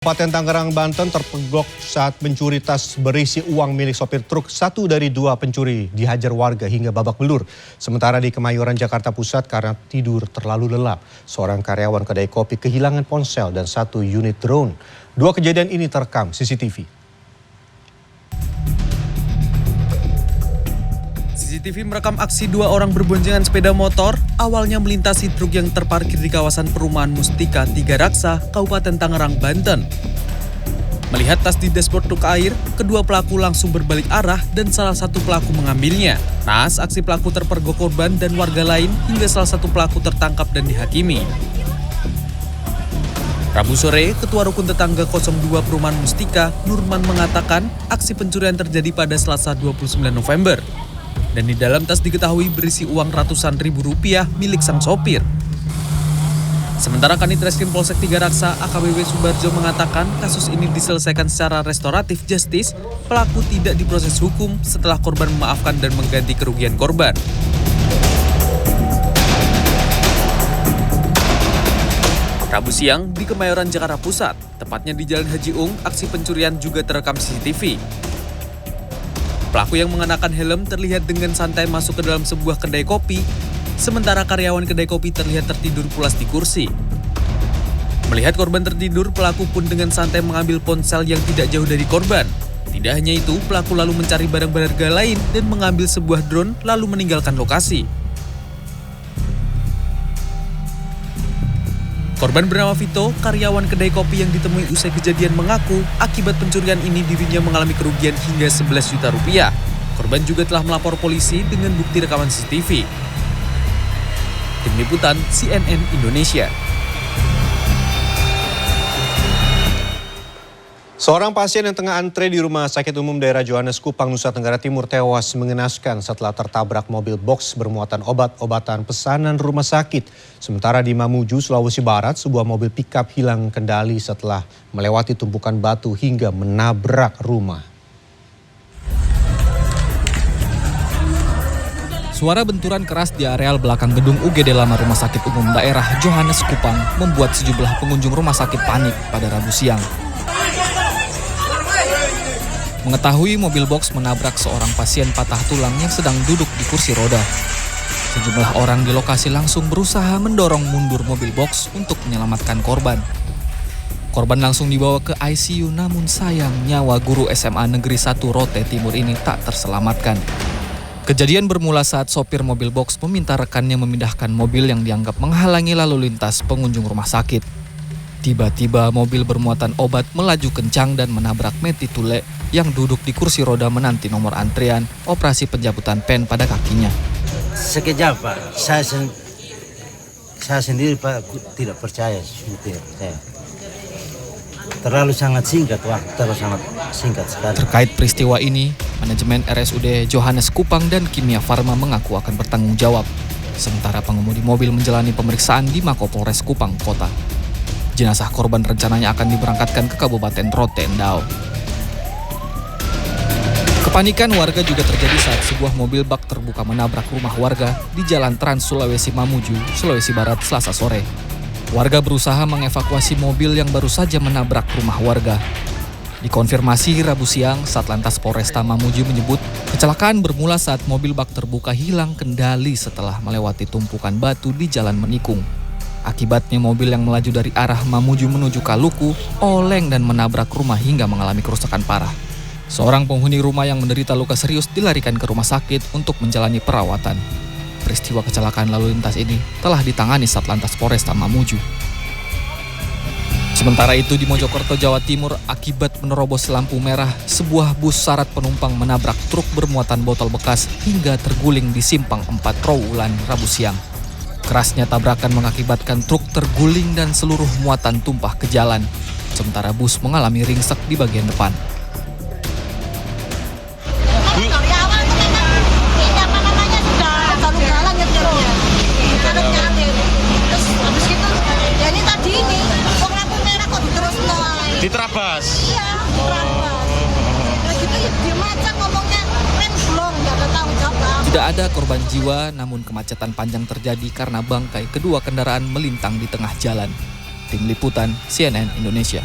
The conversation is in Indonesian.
Kabupaten Tangerang, Banten terpergok saat mencuri tas berisi uang milik sopir truk. Satu dari dua pencuri dihajar warga hingga babak belur. Sementara di Kemayoran, Jakarta Pusat karena tidur terlalu lelap, seorang karyawan kedai kopi kehilangan ponsel dan satu unit drone. Dua kejadian ini terekam CCTV. CCTV merekam aksi dua orang berboncengan sepeda motor awalnya melintasi truk yang terparkir di kawasan perumahan Mustika Tiga Raksa, Kabupaten Tangerang, Banten. Melihat tas di dashboard truk air, kedua pelaku langsung berbalik arah dan salah satu pelaku mengambilnya. Naas aksi pelaku terpergok korban dan warga lain hingga salah satu pelaku tertangkap dan dihakimi. Rabu sore, Ketua Rukun Tetangga 02 Perumahan Mustika, Nurman, mengatakan aksi pencurian terjadi pada Selasa 29 November. Dan di dalam tas diketahui berisi uang ratusan ribu rupiah milik sang sopir. Sementara Kanit Reskrim Polsek Tiga Raksa AKBP Subarjo mengatakan kasus ini diselesaikan secara restoratif justice, pelaku tidak diproses hukum setelah korban memaafkan dan mengganti kerugian korban. Rabu siang di Kemayoran, Jakarta Pusat, tepatnya di Jalan Haji Ung, aksi pencurian juga terekam CCTV. Pelaku yang mengenakan helm terlihat dengan santai masuk ke dalam sebuah kedai kopi, sementara karyawan kedai kopi terlihat tertidur pulas di kursi. Melihat korban tertidur, pelaku pun dengan santai mengambil ponsel yang tidak jauh dari korban. Tidak hanya itu, pelaku lalu mencari barang berharga lain dan mengambil sebuah drone lalu meninggalkan lokasi. Korban bernama Vito, karyawan kedai kopi yang ditemui usai kejadian, mengaku akibat pencurian ini dirinya mengalami kerugian hingga 11 juta rupiah. Korban juga telah melapor polisi dengan bukti rekaman CCTV. Tim Liputan CNN Indonesia. Seorang pasien yang tengah antre di Rumah Sakit Umum Daerah Johannes Kupang, Nusa Tenggara Timur tewas mengenaskan setelah tertabrak mobil box bermuatan obat-obatan pesanan rumah sakit. Sementara di Mamuju, Sulawesi Barat, sebuah mobil pikap hilang kendali setelah melewati tumpukan batu hingga menabrak rumah. Suara benturan keras di areal belakang gedung UGD Lama Rumah Sakit Umum Daerah Johannes Kupang membuat sejumlah pengunjung rumah sakit panik pada Rabu siang. Mengetahui mobil box menabrak seorang pasien patah tulang yang sedang duduk di kursi roda. Sejumlah orang di lokasi langsung berusaha mendorong mundur mobil box untuk menyelamatkan korban. Korban langsung dibawa ke ICU, namun sayang nyawa guru SMA Negeri 1 Rote Timur ini tak terselamatkan. Kejadian bermula saat sopir mobil box meminta rekannya memindahkan mobil yang dianggap menghalangi lalu lintas pengunjung rumah sakit. Tiba-tiba mobil bermuatan obat melaju kencang dan menabrak Meti Tule yang duduk di kursi roda menanti nomor antrian operasi pencabutan pen pada kakinya. Sekejap Pak, saya sendiri Pak tidak percaya, terlalu sangat singkat sekali. Terkait peristiwa ini, manajemen RSUD Johannes Kupang dan Kimia Farma mengaku akan bertanggung jawab. Sementara pengemudi mobil menjalani pemeriksaan di Mako Polres Kupang Kota. Jenazah korban rencananya akan diberangkatkan ke Kabupaten Rotendao. Kepanikan warga juga terjadi saat sebuah mobil bak terbuka menabrak rumah warga di Jalan Trans Sulawesi Mamuju, Sulawesi Barat, Selasa sore. Warga berusaha mengevakuasi mobil yang baru saja menabrak rumah warga. Dikonfirmasi Rabu siang, Satlantas Polresta Mamuju menyebut kecelakaan bermula saat mobil bak terbuka hilang kendali setelah melewati tumpukan batu di Jalan Menikung. Akibatnya mobil yang melaju dari arah Mamuju menuju Kaluku oleng dan menabrak rumah hingga mengalami kerusakan parah. Seorang penghuni rumah yang menderita luka serius dilarikan ke rumah sakit untuk menjalani perawatan. Peristiwa kecelakaan lalu lintas ini telah ditangani Satlantas Polresta Mamuju. Sementara itu di Mojokerto, Jawa Timur, akibat menerobos lampu merah, sebuah bus syarat penumpang menabrak truk bermuatan botol bekas hingga terguling di Simpang 4 Trawulan Rabu siang. Kerasnya tabrakan mengakibatkan truk terguling dan seluruh muatan tumpah ke jalan, sementara bus mengalami ringsek di bagian depan. Diterabas? Iya, diterabas. Gitu dia macam ngomongnya rem belum, nggak ada tanggung jawab. Tidak ada korban jiwa, namun kemacetan panjang terjadi karena bangkai kedua kendaraan melintang di tengah jalan. Tim Liputan CNN Indonesia.